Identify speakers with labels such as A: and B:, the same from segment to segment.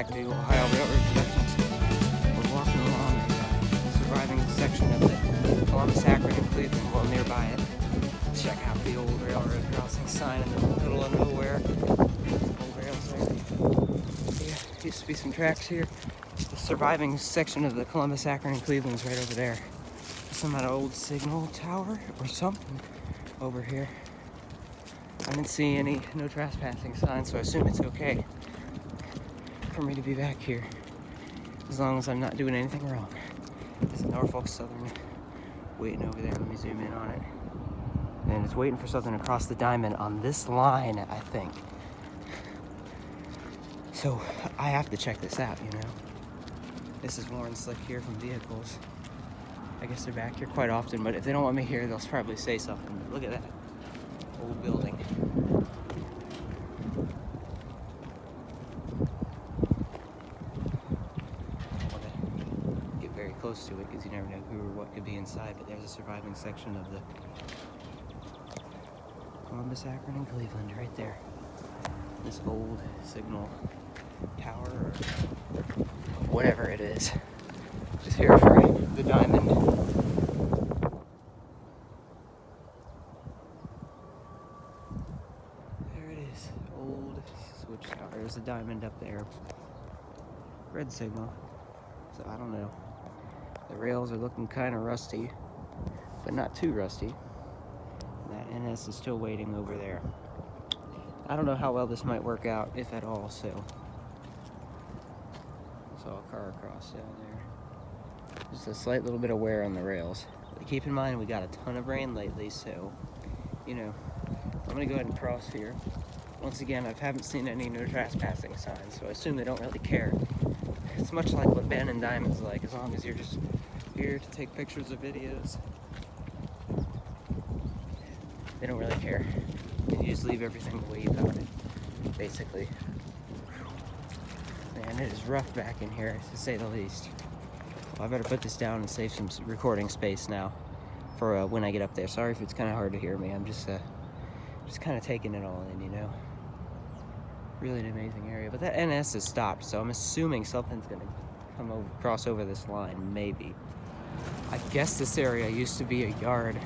A: back to Ohio Railroad Connections. We're walking along the surviving section of the Columbus, Akron, and Cleveland, well nearby it. Check out the old railroad crossing sign in the middle of nowhere. Old rails there. Yeah, used to be some tracks here. The surviving section of the Columbus, Akron, and Cleveland is right over there. Some kind of old signal tower or something over here. I didn't see any no trespassing signs, so I assume it's okay for me to be back here as long as I'm not doing anything wrong. This is Norfolk Southern waiting over there. Let me zoom in on it. And it's waiting for something across the diamond on this line, I think. So I have to check this out, you know. This is worn slick here from vehicles. I guess they're back here quite often, but if they don't want me here, they'll probably say something. But look at that old building. I don't want to get very close to it because you never know who or what could be inside, but there's a surviving section of the Columbus, Akron, and Cleveland right there. This old signal tower or whatever it is. Just here for the diamond. There it is. Old switch tower. There's a diamond up there. Red signal. So I don't know. The rails are looking kind of rusty, but not too rusty. That NS is still waiting over there. I don't know how well this might work out, if at all, so. Saw a car across down there. Just a slight little bit of wear on the rails. But keep in mind, we got a ton of rain lately, so, you know, I'm gonna go ahead and cross here. Once again, I haven't seen any no trespassing signs, so I assume they don't really care. It's much like what Ben and Diamond's like, as long as you're just here to take pictures or videos. They don't really care. You just leave everything the way you found it, basically. Man, it is rough back in here, to say the least. Well, I better put this down and save some recording space now for when I get up there. Sorry if it's kind of hard to hear me. I'm just kind of taking it all in, you know. Really an amazing area. But that NS has stopped, so I'm assuming something's gonna come over, cross over this line, maybe. I guess this area used to be a yard.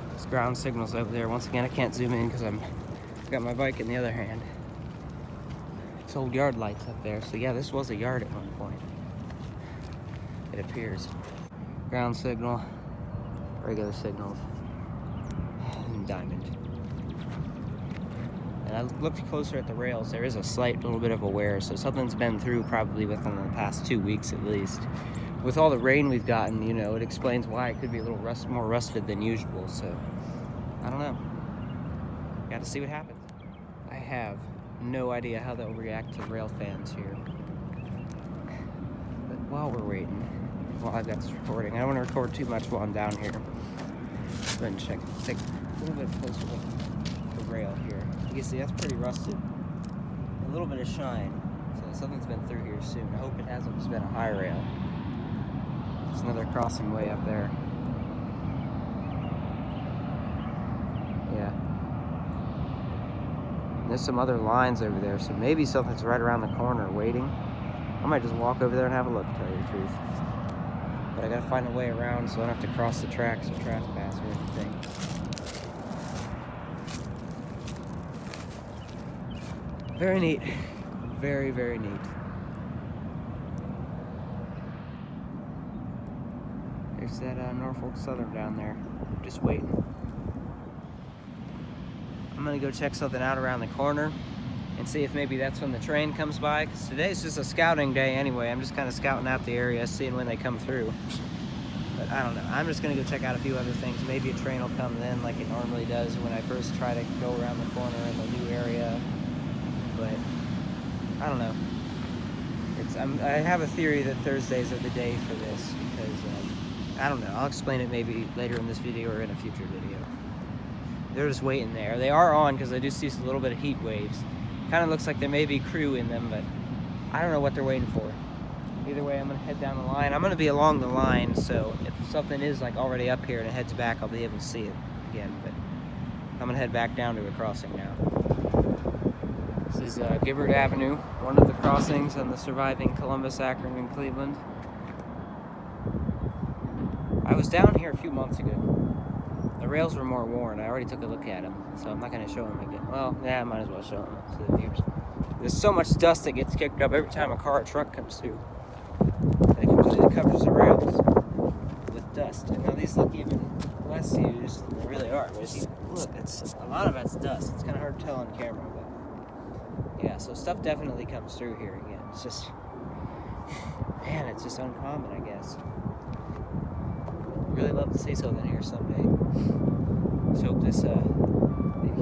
A: There's ground signals over there. Once again, I can't zoom in because I've got my bike in the other hand. It's old yard lights up there. So yeah, this was a yard at one point. It appears. Ground signal, regular signals, and diamond. And I looked closer at the rails. There is a slight little bit of a wear, so something's been through probably within the past 2 weeks at least. With all the rain we've gotten, you know, it explains why it could be a little more rusted than usual, so I don't know. Got to see what happens. I have no idea how they'll react to rail fans here. But while we're waiting, while I've got this recording, I don't want to record too much while I'm down here. Go ahead and take a little bit closer look at the rail here. You can see that's pretty rusted. A little bit of shine, so something's been through here soon. I hope it hasn't just been a high rail. There's another crossing way up there. Yeah. And there's some other lines over there, so maybe something's right around the corner waiting. I might just walk over there and have a look, to tell you the truth. But I gotta find a way around so I don't have to cross the tracks or trespass or anything. Very neat. Very, very neat. There's that Norfolk Southern down there, just waiting. I'm gonna go check something out around the corner and see if maybe that's when the train comes by, because today's just a scouting day anyway. I'm just kind of scouting out the area, seeing when they come through. But I don't know. I'm just gonna go check out a few other things. Maybe a train will come then like it normally does when I first try to go around the corner in the new area. But I don't know. I have a theory that Thursdays are the day for this because I don't know. I'll explain it maybe later in this video or in a future video. They're just waiting there. They are on because I do see a little bit of heat waves. Kind of looks like there may be crew in them, but I don't know what they're waiting for. Either way, I'm gonna head down the line. I'm gonna be along the line, so if something is like already up here and it heads back, I'll be able to see it again. But I'm gonna head back down to a crossing now. This is Gibbard Avenue, one of the crossings on the surviving Columbus, Akron, and Cleveland. I was down here a few months ago. The rails were more worn. I already took a look at them, so I'm not going to show them again. Well, yeah, I might as well show them to the viewers. There's so much dust that gets kicked up every time a car or truck comes through. It completely covers the rails with dust. And now these look even less used than they really are. Look, a lot of that's dust. It's kind of hard to tell on camera, but yeah, so stuff definitely comes through here again. It's just, man, it's just uncommon, I guess. Really love to see something here someday. Just hope they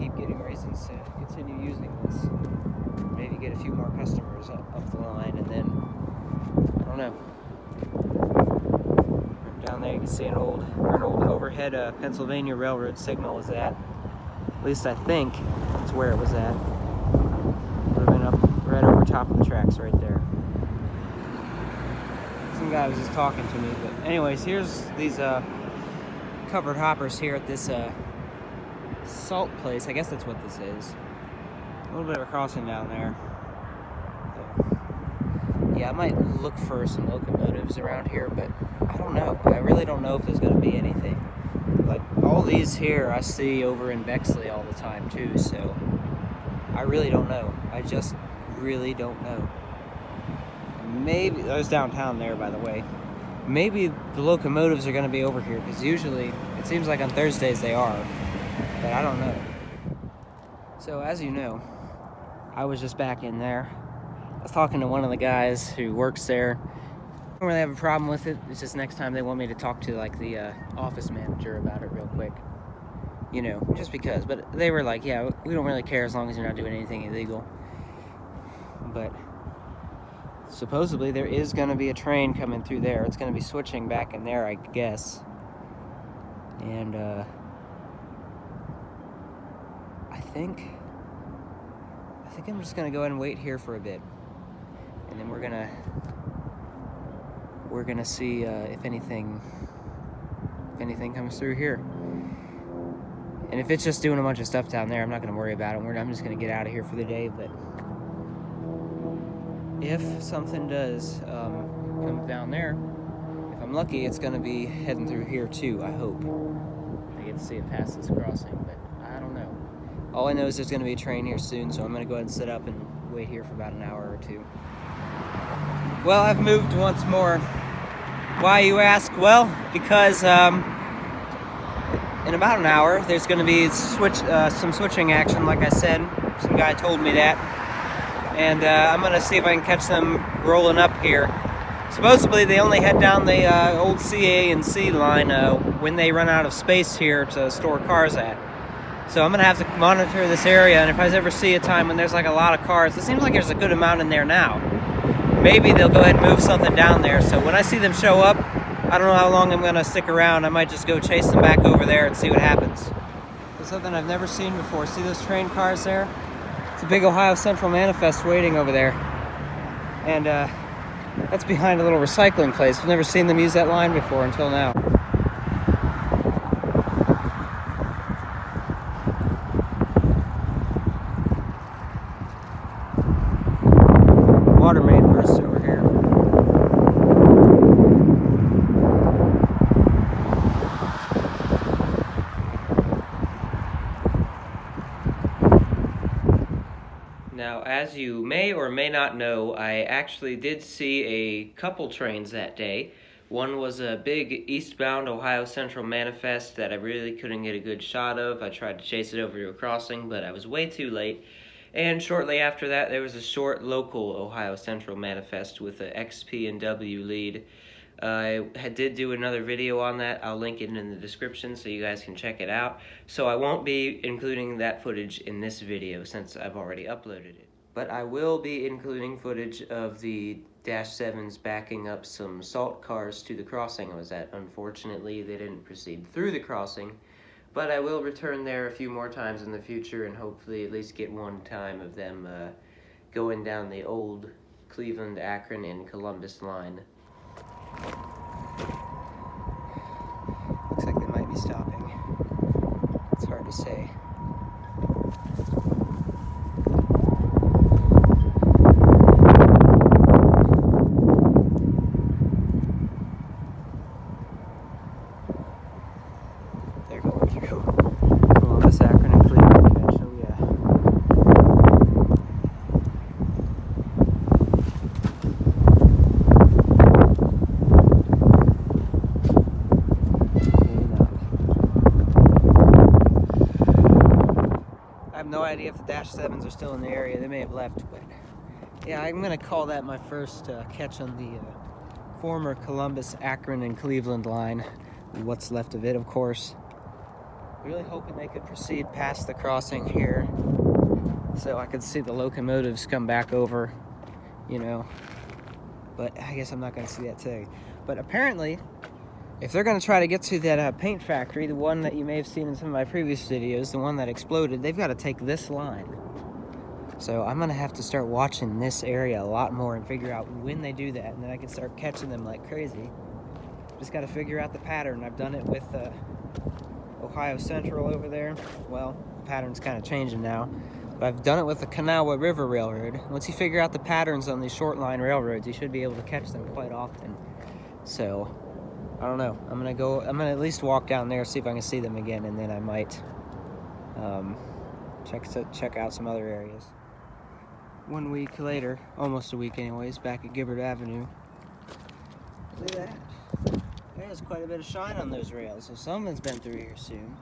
A: keep getting reasons to continue using this. Maybe get a few more customers up the line, and then I don't know. Down there you can see an old overhead Pennsylvania Railroad signal is at. At least I think that's where it was at. Would have been up right over top of the tracks right there. Some guy was just talking to me, but anyways, here's these covered hoppers here at this salt place. I guess that's what this is. A little bit of a crossing down there. So, yeah, I might look for some locomotives around here, but I don't know. I really don't know if there's going to be anything. Like, all these here I see over in Bexley all the time too, so I really don't know. I just really don't know. Maybe, that was downtown there, by the way. Maybe the locomotives are going to be over here, because usually, it seems like on Thursdays they are, but I don't know. So, as you know, I was just back in there. I was talking to one of the guys who works there. I don't really have a problem with it. It's just next time they want me to talk to, like, the office manager about it real quick. You know, just because. But they were like, yeah, we don't really care as long as you're not doing anything illegal. But supposedly there is going to be a train coming through there. It's going to be switching back in there, I guess. And I think I'm just going to go ahead and wait here for a bit. And then we're going to see if anything comes through here. And if it's just doing a bunch of stuff down there, I'm not going to worry about it. I'm just going to get out of here for the day. But if something does come down there, if I'm lucky, it's going to be heading through here too, I hope. I get to see it pass this crossing, but I don't know. All I know is there's going to be a train here soon, so I'm going to go ahead and sit up and wait here for about an hour or two. Well, I've moved once more. Why, you ask? Well, because in about an hour, there's going to be some switching action, like I said. Some guy told me that. And I'm going to see if I can catch them rolling up here. Supposedly, they only head down the old CA&C line when they run out of space here to store cars at. So I'm going to have to monitor this area, and if I ever see a time when there's like a lot of cars, it seems like there's a good amount in there now. Maybe they'll go ahead and move something down there. So when I see them show up, I don't know how long I'm going to stick around. I might just go chase them back over there and see what happens. It's something I've never seen before. See those train cars there? It's a big Ohio Central manifest waiting over there. And that's behind a little recycling place. I've never seen them use that line before until now. Water main burst over here. Now, as you may or may not know, I actually did see a couple trains that day. One was a big eastbound Ohio Central manifest that I really couldn't get a good shot of. I tried to chase it over to a crossing, but I was way too late. And shortly after that, there was a short local Ohio Central manifest with an XP and W lead. I did do another video on that. I'll link it in the description so you guys can check it out. So I won't be including that footage in this video since I've already uploaded it. But I will be including footage of the Dash 7s backing up some salt cars to the crossing I was at. Unfortunately, they didn't proceed through the crossing. But I will return there a few more times in the future and hopefully at least get one time of them going down the old Cleveland, Akron, and Columbus line. Looks like they might be stopping. It's hard to say. idea if the Dash 7s are still in the area. They may have left, but yeah, I'm gonna call that my first catch on the former Columbus, Akron, and Cleveland line. What's left of it, of course. Really hoping they could proceed past the crossing here so I could see the locomotives come back over, you know. But I guess I'm not gonna see that today. But apparently, if they're gonna try to get to that paint factory, the one that you may have seen in some of my previous videos, the one that exploded, they've got to take this line. So I'm gonna have to start watching this area a lot more and figure out when they do that, and then I can start catching them like crazy. Just got to figure out the pattern. I've done it with Ohio Central over there. Well, the pattern's kind of changing now. But I've done it with the Kanawha River Railroad. Once you figure out the patterns on these short line railroads, you should be able to catch them quite often. So, I don't know. I'm gonna at least walk down there, see if I can see them again, and then I might check out some other areas. 1 week later, almost a week anyways, back at Gibbard Avenue. Look at that. There's quite a bit of shine on those rails, so someone's been through here soon.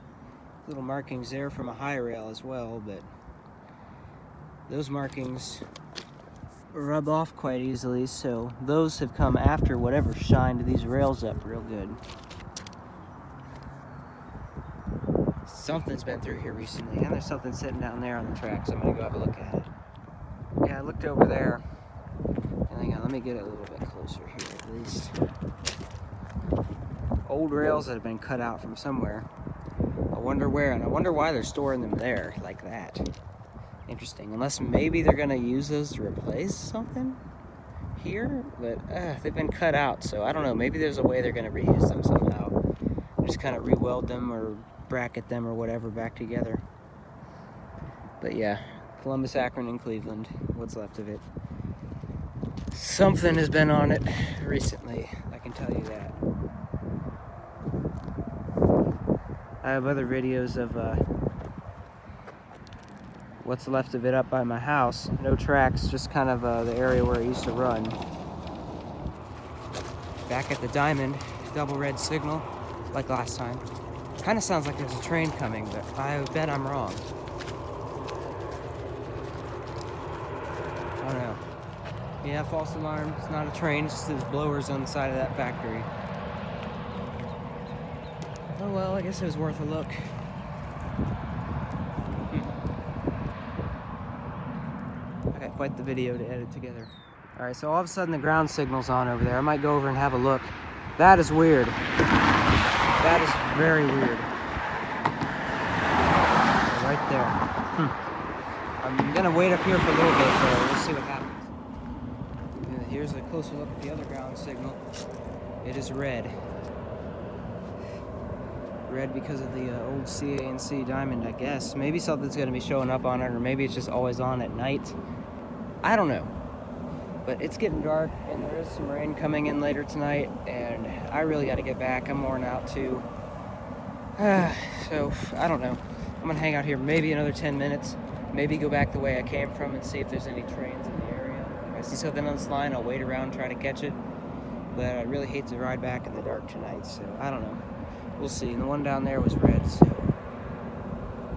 A: Little markings there from a high rail as well, but those markings rub off quite easily, so those have come after whatever shined these rails up real good. Something's been through here recently, and there's something sitting down there on the tracks. I'm gonna go have a look at it. Yeah, I looked over there. Hang on, let me get it a little bit closer here at least. Old rails that have been cut out from somewhere. I wonder where, and I wonder why they're storing them there like that. Interesting, unless maybe they're gonna use those to replace something here, but they've been cut out, so I don't know. Maybe there's a way they're gonna reuse them somehow. Just kind of re-weld them or bracket them or whatever back together. But yeah, Columbus, Akron, and Cleveland, what's left of it. Something has been on it recently, I can tell you that. I have other videos of what's left of it up by my house. No tracks, just kind of the area where it used to run. Back at the Diamond, double red signal, like last time. Kind of sounds like there's a train coming, but I bet I'm wrong. I don't know. Yeah, false alarm. It's not a train, it's just those blowers on the side of that factory. Oh well, I guess it was worth a look. I got quite the video to edit together. Alright, so all of a sudden the ground signal's on over there. I might go over and have a look. That is weird. That is very weird. Right there. I'm gonna wait up here for a little bit, so we'll see what happens. And here's a closer look at the other ground signal. It is red. Red because of the old CA&C Diamond, I guess. Maybe something's gonna be showing up on it, or maybe it's just always on at night. I don't know. But it's getting dark, and there is some rain coming in later tonight, and I really gotta get back. I'm worn out too. So, I don't know. I'm gonna hang out here maybe another 10 minutes. Maybe go back the way I came from and see if there's any trains in the area. If I see something on this line, I'll wait around and try to catch it. But I'd really hate to ride back in the dark tonight, so I don't know. We'll see. And the one down there was red, so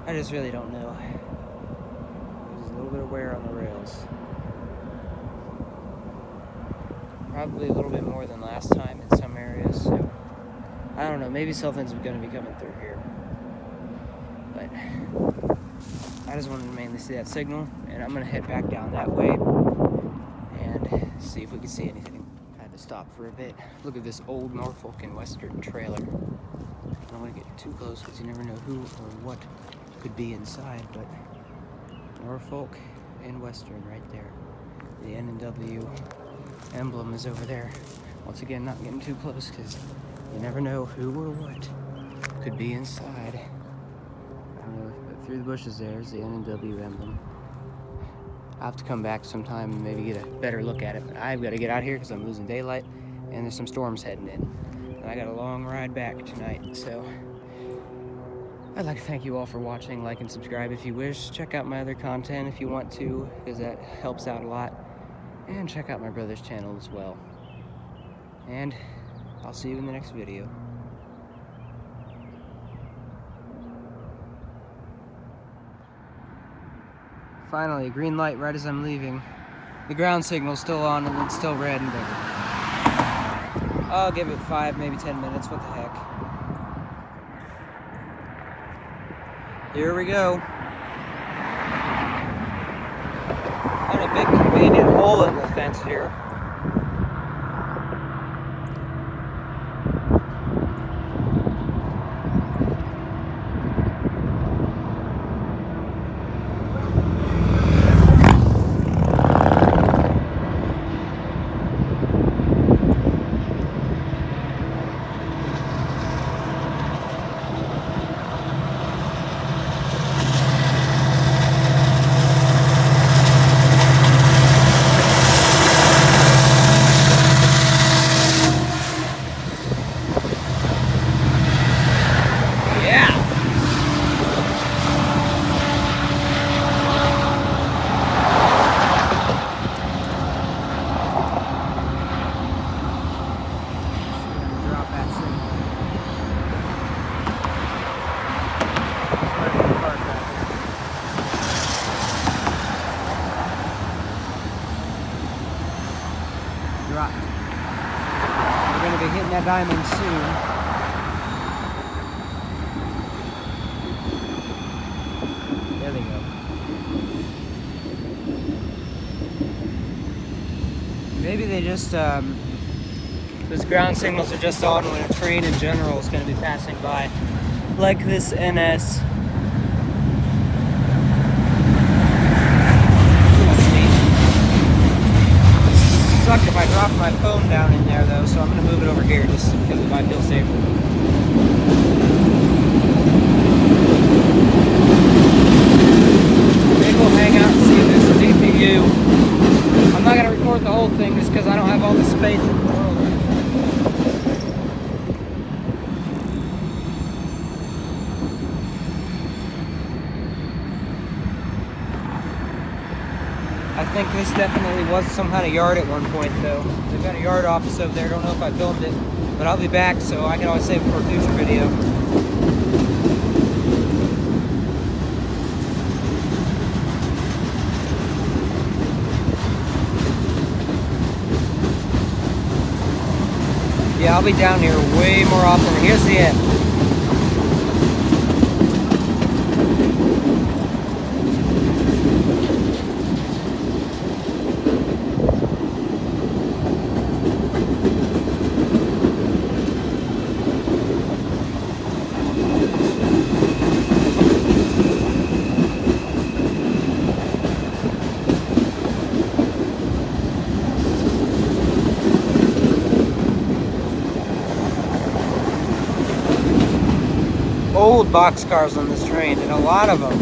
A: I just really don't know. There's a little bit of wear on the rails. Probably a little bit more than last time in some areas, so I don't know. Maybe something's going to be coming through here. But I just wanted to mainly see that signal, and I'm going to head back down that way and see if we can see anything. I had to stop for a bit. Look at this old Norfolk and Western trailer. I don't want to get too close because you never know who or what could be inside, but Norfolk and Western right there. The N&W emblem is over there. Once again, not getting too close because you never know who or what could be inside. I don't know, but through the bushes there's the N&W emblem. I'll have to come back sometime and maybe get a better look at it, but I've got to get out here because I'm losing daylight and there's some storms heading in. And I got a long ride back tonight, so I'd like to thank you all for watching. Like and subscribe if you wish. Check out my other content if you want to, because that helps out a lot. And check out my brother's channel as well. And I'll see you in the next video. Finally, a green light right as I'm leaving. The ground signal's still on and it's still red and bigger. I'll give it 5, maybe 10 minutes, what the heck. Here we go. Got a big convenient hole in the fence here. Dropped. We're going to be hitting that diamond soon. There they go. Maybe they just, those ground signals are just on when a train in general is going to be passing by. Like this NS. Suck if I drop my phone down in there though, so I'm going to move it over here just because it might feel safer. Maybe we'll hang out and see this DPU. I'm not going to record the whole thing just because I don't have all the space in the world. I think this definitely was some kind of yard at one point though. They've got a yard office over there. I don't know if I filmed it, but I'll be back so I can always save it for a future video. Yeah, I'll be down here way more often. Here's the end. Old boxcars on this train, and a lot of them.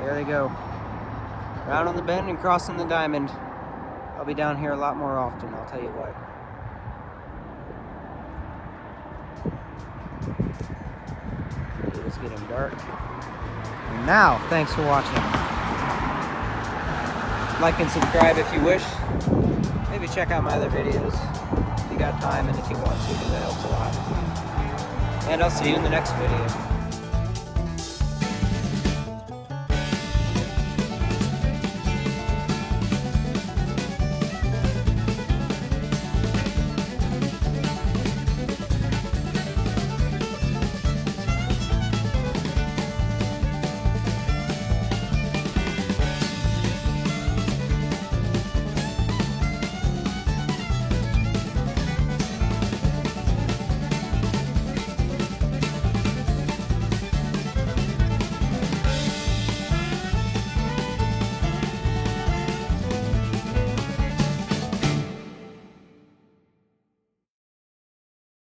A: There they go. Round on the bend and crossing the diamond. I'll be down here a lot more often, I'll tell you what. It's getting dark. And now, thanks for watching. Like and subscribe if you wish. Maybe check out my other videos if you got time and if you want to, because that helps a lot. And I'll see you in the next video.